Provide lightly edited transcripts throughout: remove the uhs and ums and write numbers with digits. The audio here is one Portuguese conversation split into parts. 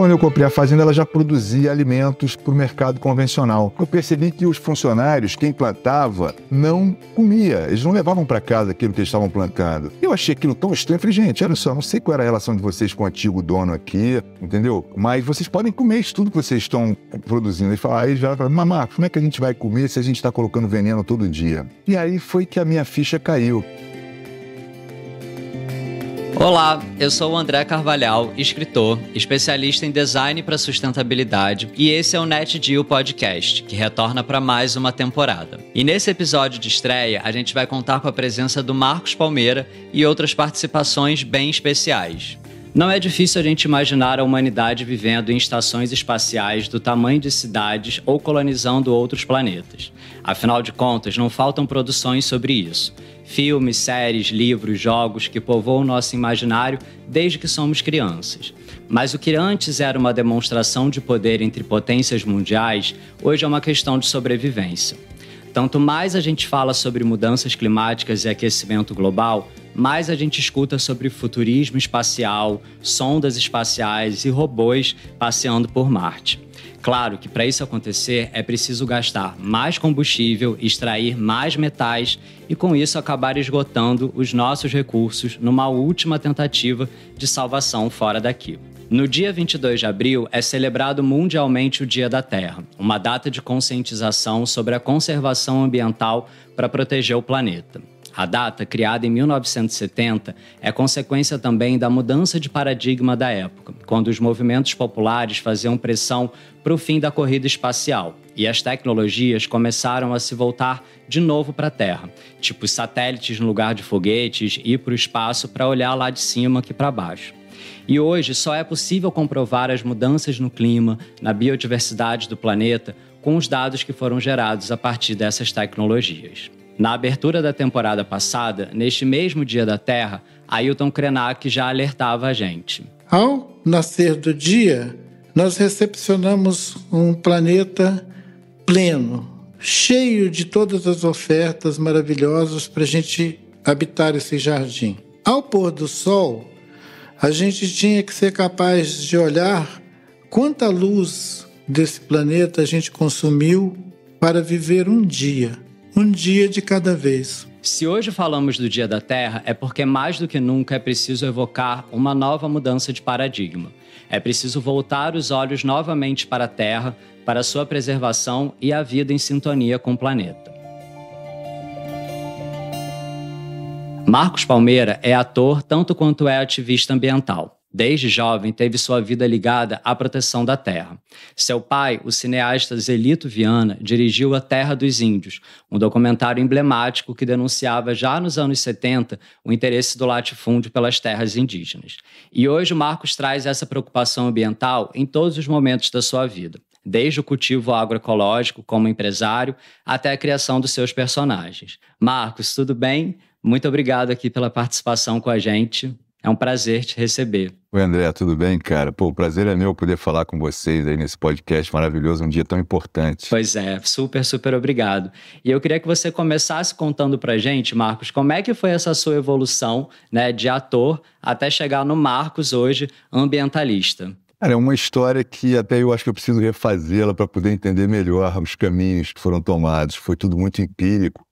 quando eu comprei a fazenda, ela já produzia alimentos para o mercado convencional. Eu percebi que os funcionários, quem plantava, não comia. Eles não levavam para casa aquilo que eles estavam plantando. Eu achei aquilo tão estranho. Eu falei, gente, olha só, não sei qual era a relação de vocês com o antigo dono aqui, entendeu? Mas vocês podem comer isso tudo que vocês estão produzindo. Aí já falaram, mamá, como é que a gente vai comer se a gente está colocando veneno todo dia? E aí foi que a minha ficha caiu. Olá, eu sou o André Carvalhal, escritor, especialista em design para sustentabilidade, e esse é o NetDeal Podcast, que retorna para mais uma temporada. E nesse episódio de estreia, a gente vai contar com a presença do Marcos Palmeira e outras participações bem especiais. Não é difícil a gente imaginar a humanidade vivendo em estações espaciais do tamanho de cidades ou colonizando outros planetas. Afinal de contas, não faltam produções sobre isso. Filmes, séries, livros, jogos que povoam nosso imaginário desde que somos crianças. Mas o que antes era uma demonstração de poder entre potências mundiais, hoje é uma questão de sobrevivência. Tanto mais a gente fala sobre mudanças climáticas e aquecimento global, mais a gente escuta sobre futurismo espacial, sondas espaciais e robôs passeando por Marte. Claro que para isso acontecer é preciso gastar mais combustível, extrair mais metais e com isso acabar esgotando os nossos recursos numa última tentativa de salvação fora daqui. No dia 22 de abril é celebrado mundialmente o Dia da Terra, uma data de conscientização sobre a conservação ambiental para proteger o planeta. A data, criada em 1970, é consequência também da mudança de paradigma da época, quando os movimentos populares faziam pressão para o fim da corrida espacial e as tecnologias começaram a se voltar de novo para a Terra, tipo satélites no lugar de foguetes e ir para o espaço para olhar lá de cima que para baixo. E hoje só é possível comprovar as mudanças no clima, na biodiversidade do planeta, com os dados que foram gerados a partir dessas tecnologias. Na abertura da temporada passada, neste mesmo Dia da Terra, Ailton Krenak já alertava a gente. Ao nascer do dia, nós recepcionamos um planeta pleno, cheio de todas as ofertas maravilhosas para a gente habitar esse jardim. Ao pôr do sol, a gente tinha que ser capaz de olhar quanta luz desse planeta a gente consumiu para viver um dia de cada vez. Se hoje falamos do Dia da Terra, é porque mais do que nunca é preciso evocar uma nova mudança de paradigma. É preciso voltar os olhos novamente para a Terra, para a sua preservação e a vida em sintonia com o planeta. Marcos Palmeira é ator tanto quanto é ativista ambiental. Desde jovem, teve sua vida ligada à proteção da terra. Seu pai, o cineasta Zelito Viana, dirigiu A Terra dos Índios, um documentário emblemático que denunciava já nos anos 70 o interesse do latifúndio pelas terras indígenas. E hoje o Marcos traz essa preocupação ambiental em todos os momentos da sua vida, desde o cultivo agroecológico como empresário até a criação dos seus personagens. Marcos, tudo bem? Muito obrigado aqui pela participação com a gente. É um prazer te receber. Oi, André, tudo bem, cara? Pô, o prazer é meu poder falar com vocês aí nesse podcast maravilhoso, um dia tão importante. Pois é, super obrigado. E eu queria que você começasse contando pra gente, Marcos, como é que foi essa sua evolução, né, de ator até chegar no Marcos hoje, ambientalista? Cara, é uma história que até eu acho que eu preciso refazê-la para poder entender melhor os caminhos que foram tomados. Foi tudo muito empírico.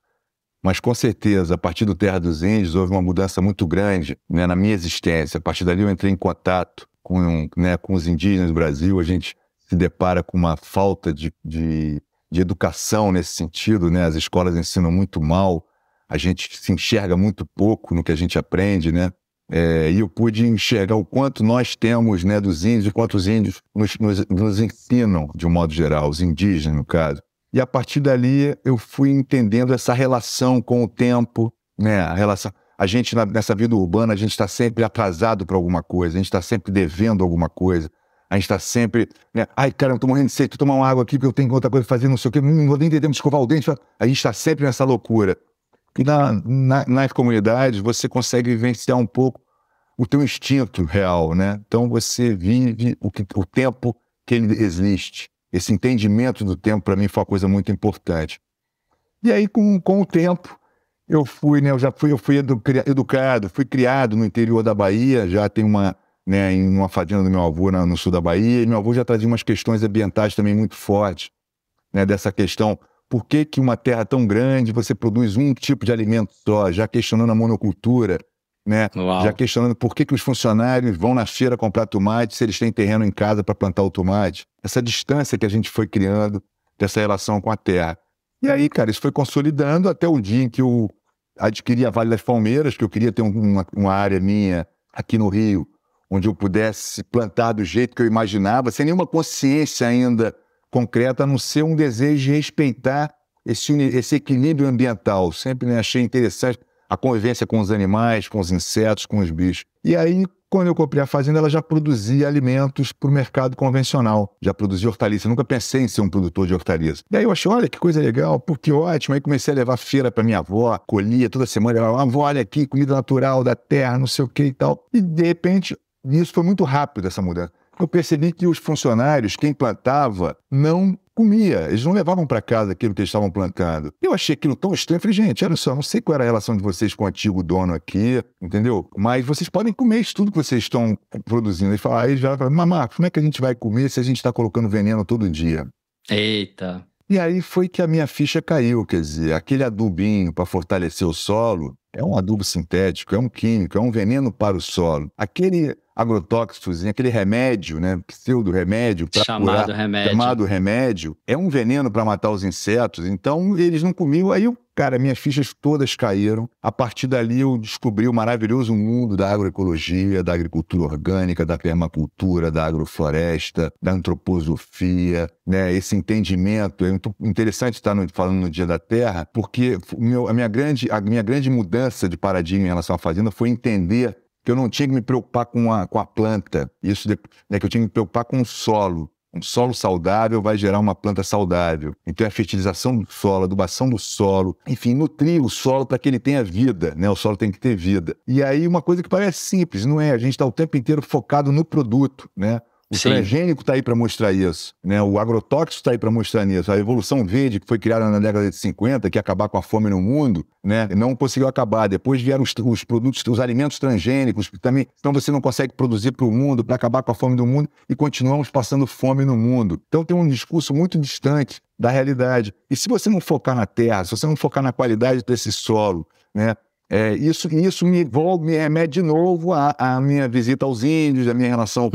Mas, com certeza, a partir do Terra dos Índios, houve uma mudança muito grande, né, na minha existência. A partir dali, eu entrei em contato com os indígenas do Brasil. A gente se depara com uma falta de educação nesse sentido, né? As escolas ensinam muito mal, a gente se enxerga muito pouco no que a gente aprende, né? E eu pude enxergar o quanto nós temos, né, dos índios, e quanto os índios nos ensinam, de um modo geral, os indígenas, no caso. E a partir dali eu fui entendendo essa relação com o tempo, né? A gente nessa vida urbana, a gente está sempre atrasado para alguma coisa, a gente está sempre devendo alguma coisa, a gente está sempre, né? Ai, cara, eu estou morrendo de sede, tomar uma água aqui porque eu tenho outra coisa para fazer, não sei o quê, não vou nem ter tempo de escovar o dente. A gente está sempre nessa loucura. E nas comunidades você consegue vivenciar um pouco o teu instinto real, né? Então você vive o tempo que ele existe. Esse entendimento do tempo, para mim, foi uma coisa muito importante. E aí, com o tempo, eu fui educado, fui criado no interior da Bahia, já tem né, em uma fazenda do meu avô no sul da Bahia, e meu avô já trazia umas questões ambientais também muito fortes, né, dessa questão, por que que uma terra tão grande você produz um tipo de alimento só, já questionando a monocultura, né, já questionando por que que os funcionários vão na feira comprar tomate se eles têm terreno em casa para plantar o tomate, essa distância que a gente foi criando dessa relação com a terra. E aí, cara, isso foi consolidando até o dia em que eu adquiri a Vale das Palmeiras, que eu queria ter uma área minha aqui no Rio, onde eu pudesse plantar do jeito que eu imaginava, sem nenhuma consciência ainda concreta, a não ser um desejo de respeitar esse equilíbrio ambiental. Sempre, né, achei interessante a convivência com os animais, com os insetos, com os bichos. E aí, quando eu comprei a fazenda, ela já produzia alimentos para o mercado convencional, já produzia hortaliça. Eu nunca pensei em ser um produtor de hortaliça. E aí eu achei, olha, que coisa legal, pô, que ótimo. Aí comecei a levar feira para minha avó, colhia toda semana, ela, avó, olha aqui, comida natural da terra, não sei o que e tal. E de repente, isso foi muito rápido, essa mudança. Eu percebi que os funcionários, quem plantava, não comia. Eles não levavam para casa aquilo que eles estavam plantando. Eu achei aquilo tão estranho. Eu falei, gente, olha só, não sei qual era a relação de vocês com o antigo dono aqui, entendeu? Mas vocês podem comer isso tudo que vocês estão produzindo. Aí já falaram, mamá, como é que a gente vai comer se a gente está colocando veneno todo dia? Eita! E aí foi que a minha ficha caiu, quer dizer, aquele adubinho para fortalecer o solo é um adubo sintético, é um químico, é um veneno para o solo. Aquele agrotóxicozinho, aquele remédio, né, pseudo-remédio para curar, chamado remédio, é um veneno para matar os insetos. Então eles não comiam, aí cara, minhas fichas todas caíram. A partir dali eu descobri o maravilhoso mundo da agroecologia, da agricultura orgânica, da permacultura, da agrofloresta, da antroposofia, né? Esse entendimento. É muito interessante estar falando no Dia da Terra, porque a minha grande mudança de paradigma em relação à fazenda foi entender que eu não tinha que me preocupar com a planta, isso, né, que eu tinha que me preocupar com o solo. Um solo saudável vai gerar uma planta saudável. Então, a fertilização do solo, a adubação do solo, enfim, nutrir o solo para que ele tenha vida, né? O solo tem que ter vida. E aí, uma coisa que parece simples, não é? A gente está o tempo inteiro focado no produto, né? O transgênico está aí para mostrar isso, né? O agrotóxico está aí para mostrar isso. A Evolução Verde, que foi criada na década de 50, que ia acabar com a fome no mundo, né? Não conseguiu acabar. Depois vieram os produtos, os alimentos transgênicos, que também, então você não consegue produzir para o mundo, para acabar com a fome do mundo, e continuamos passando fome no mundo. Então tem um discurso muito distante da realidade. E se você não focar na terra, se você não focar na qualidade desse solo, né? Isso me remete de novo à minha visita aos índios, à minha relação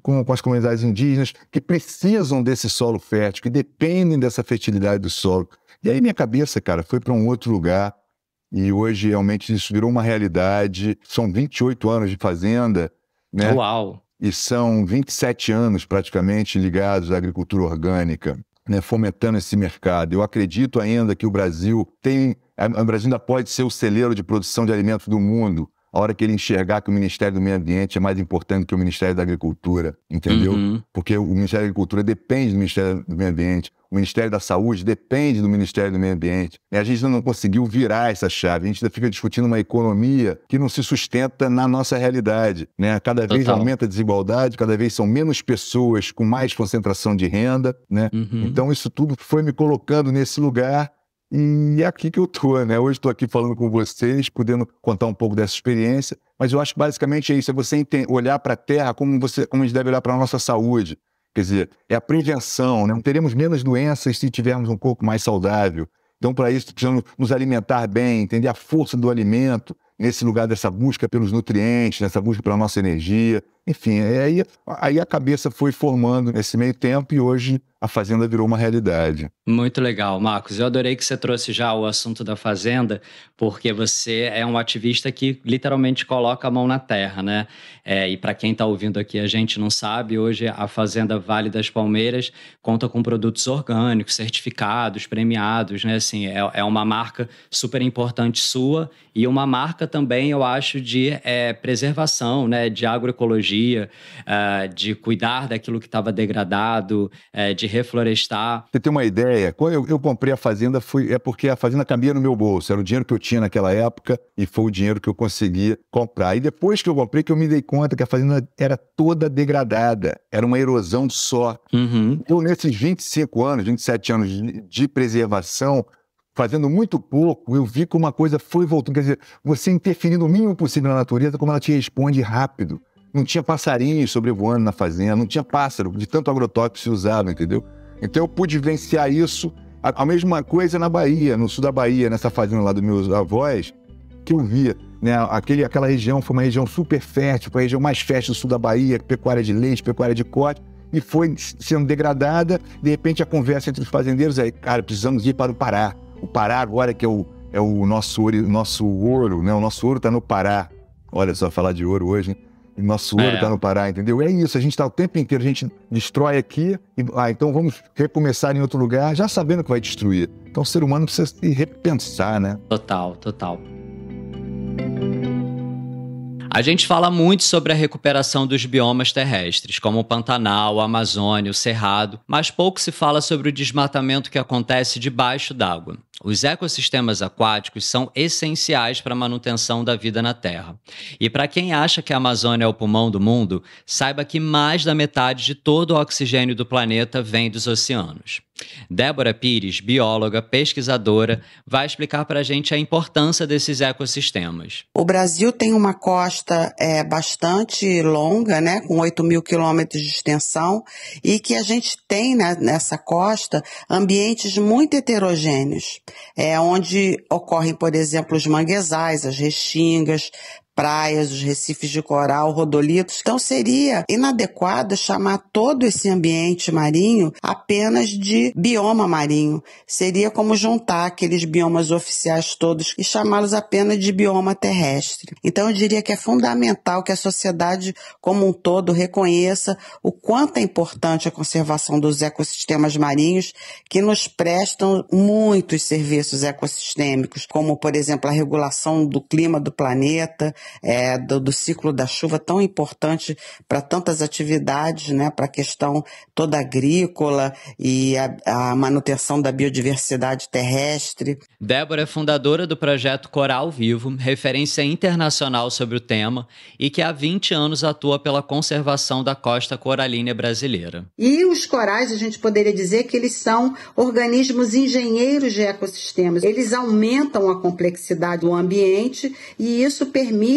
com as comunidades indígenas, que precisam desse solo fértil, que dependem dessa fertilidade do solo. E aí minha cabeça, cara, foi para um outro lugar, e hoje realmente isso virou uma realidade. São 28 anos de fazenda, né? Uau! E são 27 anos praticamente ligados à agricultura orgânica, né, fomentando esse mercado. Eu acredito ainda que o Brasil ainda pode ser o celeiro de produção de alimentos do mundo, a hora que ele enxergar que o Ministério do Meio Ambiente é mais importante que o Ministério da Agricultura, entendeu? Porque o Ministério da Agricultura depende do Ministério do Meio Ambiente, o Ministério da Saúde depende do Ministério do Meio Ambiente. E a gente ainda não conseguiu virar essa chave, a gente ainda fica discutindo uma economia que não se sustenta na nossa realidade, né? Cada vez aumenta a desigualdade, cada vez são menos pessoas com mais concentração de renda, né? Então isso tudo foi me colocando nesse lugar. E é aqui que eu estou, né? Hoje estou aqui falando com vocês, podendo contar um pouco dessa experiência, mas eu acho que basicamente é isso, é você olhar para a terra como a gente deve olhar para a nossa saúde. Quer dizer, é a prevenção, né? Não teremos menos doenças se tivermos um corpo mais saudável. Então, para isso, precisamos nos alimentar bem, entender a força do alimento, nesse lugar dessa busca pelos nutrientes, nessa busca pela nossa energia. Enfim, aí a cabeça foi formando nesse meio tempo e hoje a fazenda virou uma realidade. Muito legal, Marcos. Eu adorei que você trouxe já o assunto da fazenda, porque você é um ativista que literalmente coloca a mão na terra, né? E para quem está ouvindo aqui, a gente não sabe, hoje a Fazenda Vale das Palmeiras conta com produtos orgânicos, certificados, premiados, né? Assim, é uma marca super importante sua e uma marca também, eu acho, de preservação, né? De agroecologia, de cuidar daquilo que estava degradado, de reflorestar. Você tem uma ideia? Quando eu comprei a fazenda, porque a fazenda cabia no meu bolso. Era o dinheiro que eu tinha naquela época e foi o dinheiro que eu consegui comprar. E depois que eu comprei, que eu me dei conta que a fazenda era toda degradada. Era uma erosão só. Eu, nesses 25 anos, 27 anos de preservação, fazendo muito pouco, eu vi que uma coisa foi voltando. Quer dizer, você interferir no mínimo possível na natureza, como ela te responde rápido. não tinha passarinho sobrevoando na fazenda, não tinha pássaro, de tanto agrotóxico que se usava, entendeu? Então eu pude vivenciar isso. A mesma coisa na Bahia, no sul da Bahia, nessa fazenda lá dos meus avós, que eu via, né? Aquela região foi uma região super fértil, foi a região mais fértil do sul da Bahia, pecuária de leite, pecuária de corte, e foi sendo degradada. De repente a conversa entre os fazendeiros é, cara, precisamos ir para o Pará. O Pará agora que é o nosso ouro, né? O nosso ouro está no Pará. Olha só, falar de ouro hoje, hein? O nosso ouro está no Pará, entendeu? É isso, a gente está o tempo inteiro, a gente destrói aqui, então vamos recomeçar em outro lugar, já sabendo que vai destruir. Então o ser humano precisa se repensar, né? Total, total. A gente fala muito sobre a recuperação dos biomas terrestres, como o Pantanal, a Amazônia, o Cerrado, mas pouco se fala sobre o desmatamento que acontece debaixo d'água. Os ecossistemas aquáticos são essenciais para a manutenção da vida na Terra. E para quem acha que a Amazônia é o pulmão do mundo, saiba que mais da metade de todo o oxigênio do planeta vem dos oceanos. Débora Pires, bióloga, pesquisadora, vai explicar para a gente a importância desses ecossistemas. O Brasil tem uma costa bastante longa, né, com 8.000 quilômetros de extensão, e que a gente tem, né, nessa costa ambientes muito heterogêneos, onde ocorrem, por exemplo, os manguezais, as restingas, praias, os recifes de coral, rodolitos. Então seria inadequado chamar todo esse ambiente marinho apenas de bioma marinho. Seria como juntar aqueles biomas oficiais todos e chamá-los apenas de bioma terrestre. Então eu diria que é fundamental que a sociedade como um todo reconheça o quanto é importante a conservação dos ecossistemas marinhos, que nos prestam muitos serviços ecossistêmicos, como por exemplo a regulação do clima do planeta, do ciclo da chuva, tão importante para tantas atividades, né, para a questão toda agrícola e a manutenção da biodiversidade terrestre. Débora é fundadora do projeto Coral Vivo, referência internacional sobre o tema, e que há 20 anos atua pela conservação da costa coralínea brasileira. E os corais, a gente poderia dizer que eles são organismos engenheiros de ecossistemas. Eles aumentam a complexidade do ambiente e isso permite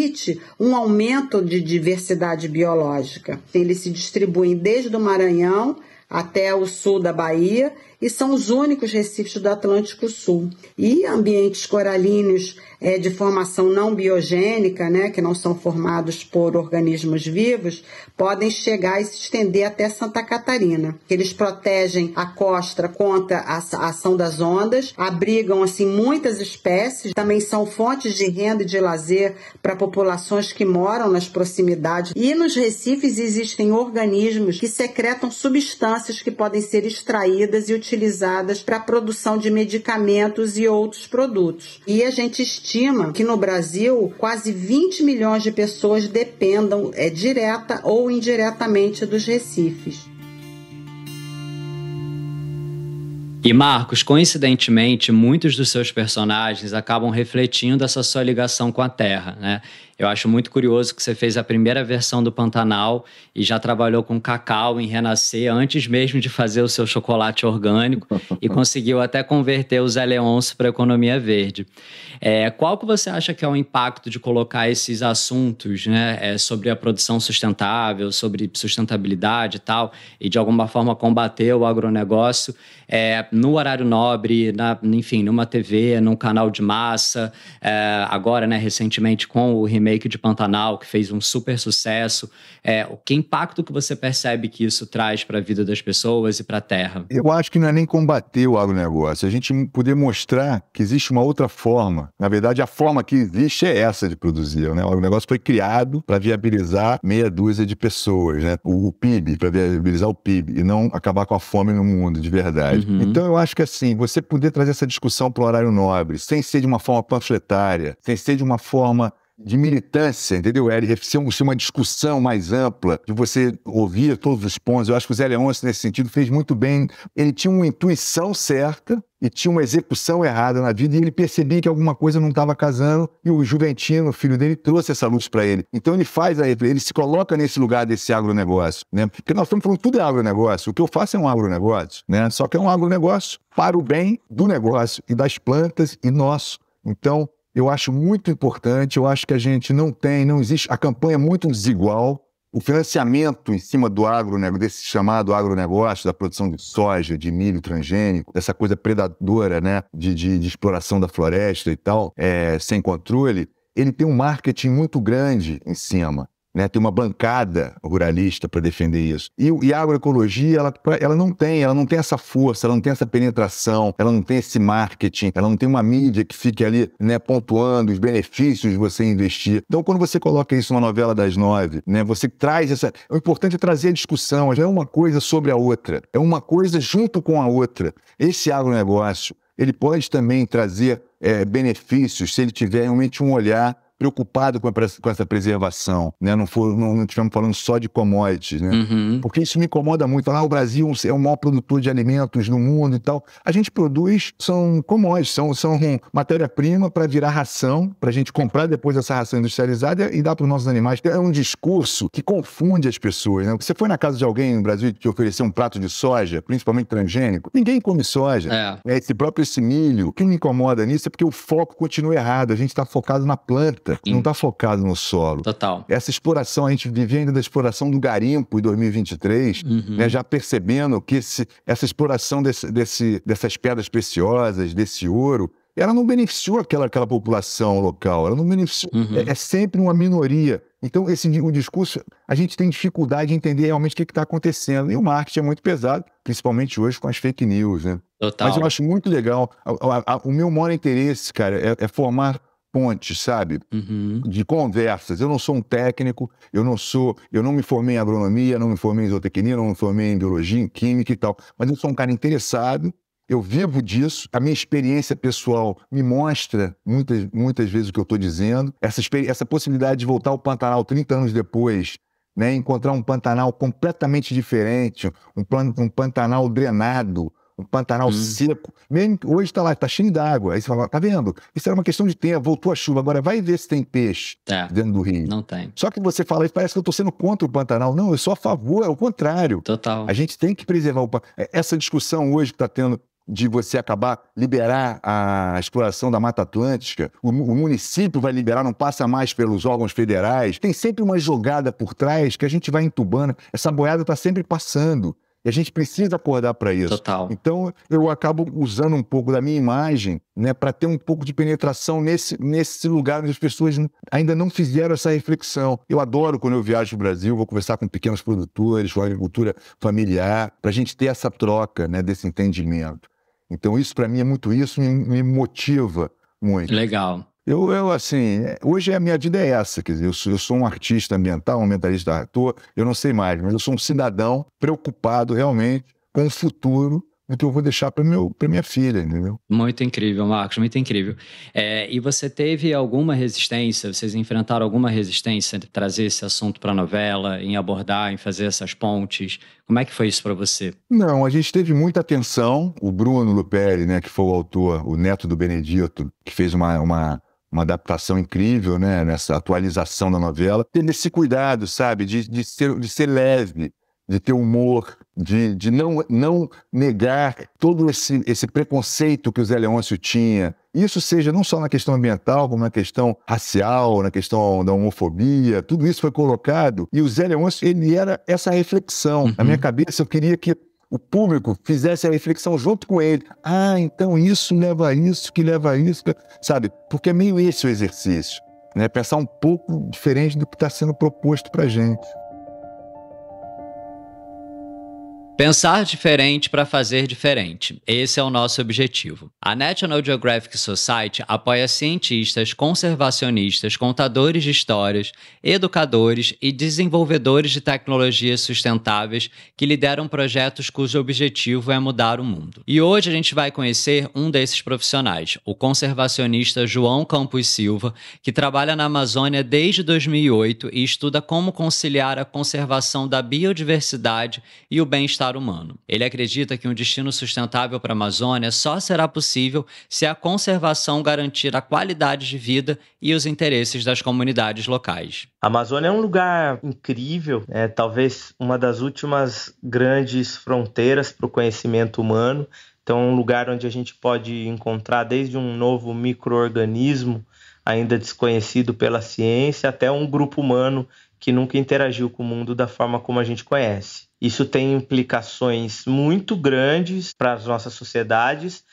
um aumento de diversidade biológica. Eles se distribuem desde o Maranhão até o sul da Bahia e são os únicos recifes do Atlântico Sul. E ambientes coralíneos de formação não biogênica, né, que não são formados por organismos vivos, podem chegar e se estender até Santa Catarina. Eles protegem a costa contra a ação das ondas, abrigam assim muitas espécies, também são fontes de renda e de lazer para populações que moram nas proximidades. E nos recifes existem organismos que secretam substâncias que podem ser extraídas e utilizadas para a produção de medicamentos e outros produtos. E a gente estima que no Brasil quase 20 milhões de pessoas dependam direta ou indiretamente dos recifes. E Marcos, coincidentemente, muitos dos seus personagens acabam refletindo essa sua ligação com a Terra, né? Eu acho muito curioso que você fez a primeira versão do Pantanal e já trabalhou com cacau em Renascer antes mesmo de fazer o seu chocolate orgânico e conseguiu até converter o Zé Leôncio para a economia verde. Qual que você acha que é o impacto de colocar esses assuntos, né, sobre a produção sustentável, sobre sustentabilidade e tal, e de alguma forma combater o agronegócio no horário nobre, enfim, numa TV, num canal de massa, agora, né, recentemente com o remake de Pantanal, que fez um super sucesso. Que impacto que você percebe que isso traz para a vida das pessoas e para a terra? Eu acho que não é nem combater o agronegócio, a gente poder mostrar que existe uma outra forma. Na verdade, a forma que existe é essa de produzir, né? O agronegócio foi criado para viabilizar meia dúzia de pessoas, né? O PIB, para viabilizar o PIB, e não acabar com a fome no mundo, de verdade. Uhum. Então, eu acho que assim, você poder trazer essa discussão para o horário nobre, sem ser de uma forma panfletária, sem ser de uma forma de militância, entendeu, Eric? Ser uma discussão mais ampla, de você ouvir todos os pontos. Eu acho que o Zé Leôncio, nesse sentido, fez muito bem. Ele tinha uma intuição certa e tinha uma execução errada na vida, e ele percebia que alguma coisa não estava casando, e o Juventino, o filho dele, trouxe essa luz para ele. Então ele se coloca nesse lugar desse agronegócio, né? Porque nós estamos falando tudo é agronegócio. O que eu faço é um agronegócio, né? Só que é um agronegócio para o bem do negócio e das plantas e nosso. Então, eu acho muito importante, eu acho que a gente não existe, a campanha é muito desigual, o financiamento em cima do agronegócio, desse chamado agronegócio, da produção de soja, de milho transgênico, dessa coisa predadora, né, de exploração da floresta e tal, sem controle, ele tem um marketing muito grande em cima. Né, tem uma bancada ruralista para defender isso. E a agroecologia, ela não tem essa força, ela não tem essa penetração, ela não tem esse marketing, ela não tem uma mídia que fique ali, né, pontuando os benefícios de você investir. Então, quando você coloca isso numa novela das 9, né, você traz essa... O importante é trazer a discussão, já é uma coisa sobre a outra, é uma coisa junto com a outra. Esse agronegócio, ele pode também trazer benefícios se ele tiver realmente um olhar preocupado com essa preservação, né? Não estivermos falando só de commodities, né? Uhum. Porque isso me incomoda muito. Falar, o Brasil é o maior produtor de alimentos no mundo e tal. A gente produz, são commodities, são matéria-prima para virar ração, para a gente comprar depois essa ração industrializada e dar para os nossos animais. É um discurso que confunde as pessoas, né? Você foi na casa de alguém no Brasil que te ofereceu um prato de soja, principalmente transgênico, ninguém come soja. Esse milho. O que me incomoda nisso é porque o foco continua errado. A gente está focado na planta. Não está focado no solo. Total. Essa exploração, a gente vive ainda da exploração do garimpo em 2023, né, já percebendo que essa exploração dessas pedras preciosas, desse ouro, ela não beneficiou aquela população local, ela não beneficiou. É sempre uma minoria. Então, o discurso, a gente tem dificuldade de entender realmente o que está acontecendo. E o marketing é muito pesado, principalmente hoje com as fake news, né? Total. Mas eu acho muito legal. O meu maior interesse, cara, é formar pontes, sabe? De conversas. Eu não sou um técnico, eu não me formei em agronomia, não me formei em zootecnia, não me formei em biologia, em química e tal, mas eu sou um cara interessado, eu vivo disso, a minha experiência pessoal me mostra muitas vezes o que eu estou dizendo, essa possibilidade de voltar ao Pantanal 30 anos depois, né, encontrar um Pantanal completamente diferente, um Pantanal drenado, um Pantanal seco, mesmo que hoje está cheio d'água. Aí você fala, tá vendo? Isso era uma questão de tempo, voltou a chuva, agora vai ver se tem peixe dentro do rio. Não tem. Só que você fala isso, parece que eu estou sendo contra o Pantanal. Não, eu sou a favor, é o contrário. Total. A gente tem que preservar o Pantanal. Essa discussão hoje que está tendo de você liberar a exploração da Mata Atlântica, o município vai liberar, não passa mais pelos órgãos federais, tem sempre uma jogada por trás que a gente vai entubando, essa boiada está sempre passando. E a gente precisa acordar para isso. Total. Então, eu acabo usando um pouco da minha imagem, né, para ter um pouco de penetração nesse lugar onde as pessoas ainda não fizeram essa reflexão. Eu adoro quando eu viajo no Brasil, vou conversar com pequenos produtores, com a agricultura familiar, para a gente ter essa troca, né, desse entendimento. Então, isso para mim é muito isso, me motiva muito. Legal. Eu assim, hoje a minha vida é essa, quer dizer, eu sou um artista ambiental, um ambientalista ator, eu não sei mais, mas eu sou um cidadão preocupado realmente com o futuro que eu vou deixar para minha filha, entendeu? Muito incrível, Marcos, muito incrível. E você teve alguma resistência, vocês enfrentaram alguma resistência de trazer esse assunto para a novela, em abordar, em fazer essas pontes? Como é que foi isso para você? Não, a gente teve muita atenção. O Bruno Luperi, né, que foi o autor, o neto do Benedito, que fez uma adaptação incrível, né, nessa atualização da novela, tendo esse cuidado, sabe, de ser leve, de ter humor, de não negar todo esse preconceito que o Zé Leôncio tinha. Isso seja não só na questão ambiental, como na questão racial, na questão da homofobia, tudo isso foi colocado, e o Zé Leôncio, ele era essa reflexão. Na minha cabeça, eu queria que o público fizesse a reflexão junto com ele. Então isso leva a isso, que leva a isso, sabe? Porque é meio esse o exercício, né? Pensar um pouco diferente do que está sendo proposto para a gente. Pensar diferente para fazer diferente. Esse é o nosso objetivo. A National Geographic Society apoia cientistas, conservacionistas, contadores de histórias, educadores e desenvolvedores de tecnologias sustentáveis que lideram projetos cujo objetivo é mudar o mundo. E hoje a gente vai conhecer um desses profissionais, o conservacionista João Campos Silva, que trabalha na Amazônia desde 2008 e estuda como conciliar a conservação da biodiversidade e o bem-estar humano. Ele acredita que um destino sustentável para a Amazônia só será possível se a conservação garantir a qualidade de vida e os interesses das comunidades locais. A Amazônia é um lugar incrível, talvez uma das últimas grandes fronteiras para o conhecimento humano. Então, é um lugar onde a gente pode encontrar desde um novo micro-organismo ainda desconhecido pela ciência, até um grupo humano que nunca interagiu com o mundo da forma como a gente conhece. Isso tem implicações muito grandes para as nossas sociedades,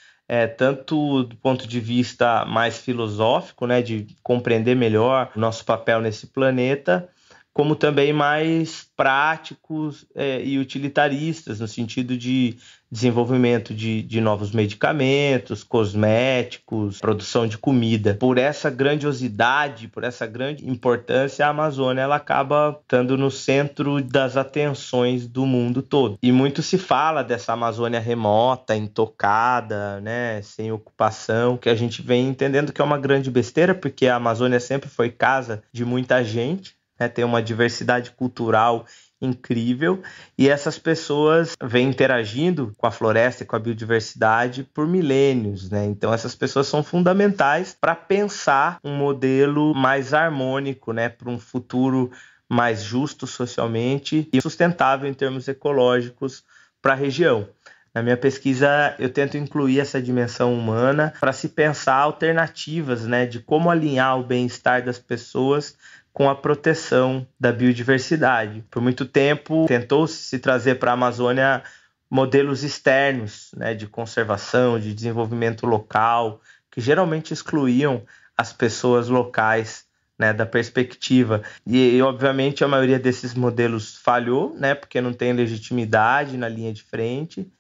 tanto do ponto de vista mais filosófico, né, de compreender melhor o nosso papel nesse planeta, como também mais práticos e utilitaristas, no sentido de desenvolvimento de novos medicamentos, cosméticos, produção de comida. Por essa grandiosidade, por essa grande importância, a Amazônia ela acaba estando no centro das atenções do mundo todo. E muito se fala dessa Amazônia remota, intocada, né, sem ocupação, que a gente vem entendendo que é uma grande besteira, porque a Amazônia sempre foi casa de muita gente, tem uma diversidade cultural incrível e essas pessoas vêm interagindo com a floresta e com a biodiversidade por milênios, né? Então essas pessoas são fundamentais para pensar um modelo mais harmônico, né, para um futuro mais justo socialmente e sustentável em termos ecológicos para a região. Na minha pesquisa, eu tento incluir essa dimensão humana para se pensar alternativas, né, de como alinhar o bem-estar das pessoas com a proteção da biodiversidade. Por muito tempo, tentou-se trazer para a Amazônia modelos externos, né, de conservação, de desenvolvimento local, que geralmente excluíam as pessoas locais, né, da perspectiva. E, obviamente, a maioria desses modelos falhou, né, porque não tem legitimidade na linha de frente.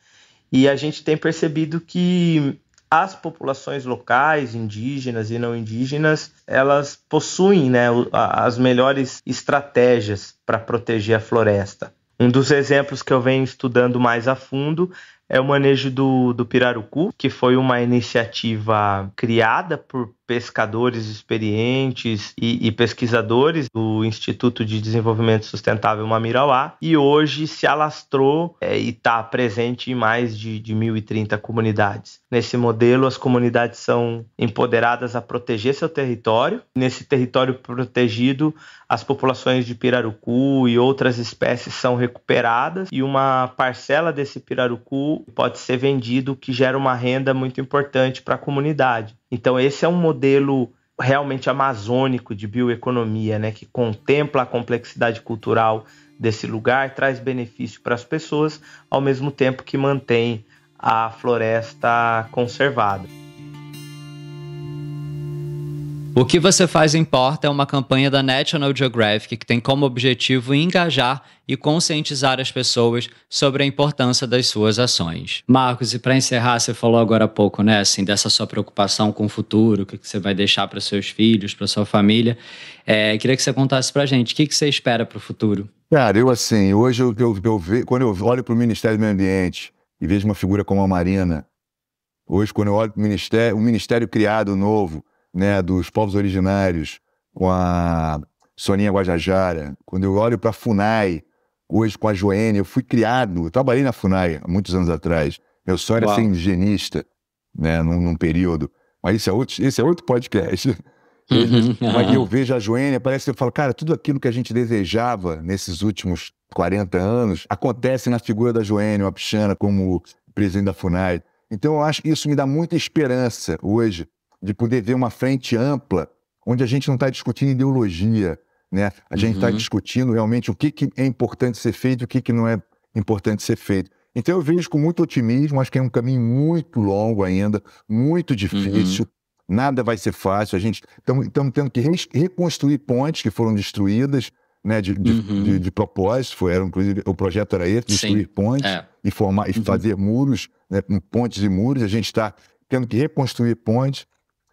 E a gente tem percebido que as populações locais, indígenas e não indígenas, elas possuem, né, as melhores estratégias para proteger a floresta. Um dos exemplos que eu venho estudando mais a fundo é o manejo do pirarucu, que foi uma iniciativa criada por pescadores experientes e pesquisadores do Instituto de Desenvolvimento Sustentável Mamirauá, e hoje se alastrou e está presente em mais de 1.030 comunidades. Nesse modelo, as comunidades são empoderadas a proteger seu território. Nesse território protegido, as populações de pirarucu e outras espécies são recuperadas e uma parcela desse pirarucu pode ser vendido, o que gera uma renda muito importante para a comunidade. Então esse é um modelo realmente amazônico de bioeconomia, né, que contempla a complexidade cultural desse lugar, traz benefício para as pessoas, ao mesmo tempo que mantém a floresta conservada. O que você faz importa é uma campanha da National Geographic que tem como objetivo engajar e conscientizar as pessoas sobre a importância das suas ações. Marcos, e para encerrar, você falou agora há pouco, né, assim, dessa sua preocupação com o futuro, o que você vai deixar para seus filhos, para sua família. Queria que você contasse para a gente, o que você espera para o futuro? Cara, hoje quando eu olho para o Ministério do Meio Ambiente e vejo uma figura como a Marina, hoje quando eu olho para o ministério criado novo, né, dos povos originários, com a Soninha Guajajara, quando eu olho para a FUNAI, hoje com a Joênia, eu trabalhei na FUNAI há muitos anos atrás, meu sonho era ser indigenista, né, num período, mas esse é outro podcast. Mas eu vejo a Joênia, parece que eu falo, cara, tudo aquilo que a gente desejava nesses últimos 40 anos, acontece na figura da Joênia Wapichana como presidente da FUNAI. Então eu acho que isso me dá muita esperança hoje, de poder ver uma frente ampla, onde a gente não está discutindo ideologia, né? A gente está discutindo realmente o que é importante ser feito e o que não é importante ser feito. Então eu vejo com muito otimismo, acho que é um caminho muito longo ainda, muito difícil, nada vai ser fácil, a gente estamos tendo que reconstruir pontes que foram destruídas, né, de propósito, inclusive o projeto era esse, destruir pontes e formar, e fazer muros, né, pontes e muros, a gente está tendo que reconstruir pontes.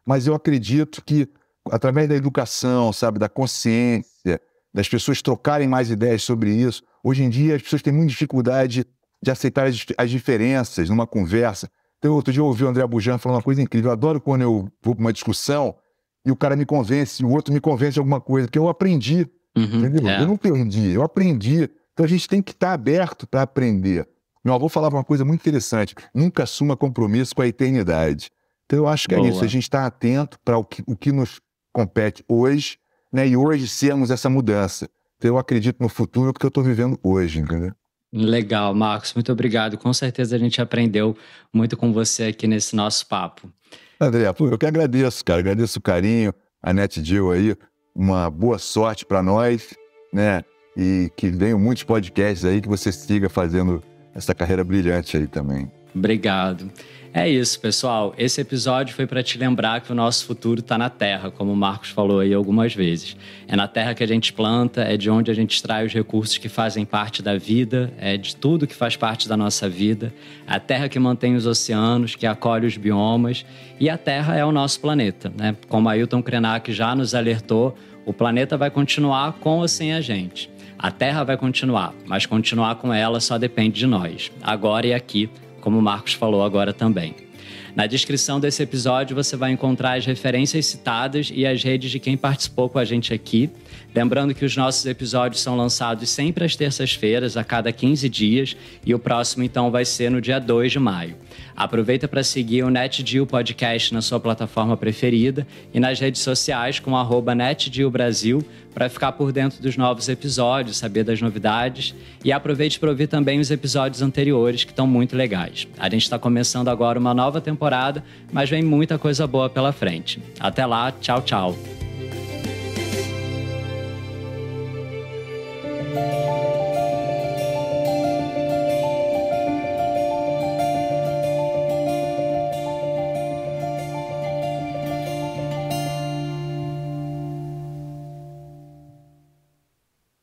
Mas eu acredito que, através da educação, sabe, da consciência, das pessoas trocarem mais ideias sobre isso, hoje em dia as pessoas têm muita dificuldade de aceitar as diferenças numa conversa. Então, outro dia eu ouvi o André Bujan falando uma coisa incrível. Eu adoro quando eu vou para uma discussão e o cara me convence, e o outro me convence de alguma coisa, porque eu aprendi, entendeu? Eu não perdi, eu aprendi. Então a gente tem que estar aberto para aprender. Meu avô falava uma coisa muito interessante: nunca assuma compromisso com a eternidade. Então eu acho que é isso, a gente está atento para o que nos compete hoje, né, e hoje sermos essa mudança. Então eu acredito no futuro que eu estou vivendo hoje, entendeu? Legal, Marcos, muito obrigado. Com certeza a gente aprendeu muito com você aqui nesse nosso papo. André, eu que agradeço, cara, agradeço o carinho, a NetGeo aí, uma boa sorte para nós né? E que venham muitos podcasts aí, que você siga fazendo essa carreira brilhante aí também. Obrigado. É isso, pessoal. Esse episódio foi para te lembrar que o nosso futuro está na Terra, como o Marcos falou aí algumas vezes. É na Terra que a gente planta, é de onde a gente extrai os recursos que fazem parte da vida, é de tudo que faz parte da nossa vida. A Terra que mantém os oceanos, que acolhe os biomas, e a Terra é o nosso planeta, né? Como Ailton Krenak já nos alertou, o planeta vai continuar com ou sem a gente. A Terra vai continuar, mas continuar com ela só depende de nós, agora e aqui, como o Marcos falou agora também. Na descrição desse episódio você vai encontrar as referências citadas e as redes de quem participou com a gente aqui. Lembrando que os nossos episódios são lançados sempre às terças-feiras, a cada 15 dias, e o próximo então vai ser no dia 2 de maio. Aproveita para seguir o NetGeo Podcast na sua plataforma preferida e nas redes sociais com @NetGeoBrasil para ficar por dentro dos novos episódios, saber das novidades, e aproveite para ouvir também os episódios anteriores que estão muito legais. A gente está começando agora uma nova temporada, mas vem muita coisa boa pela frente. Até lá, tchau, tchau!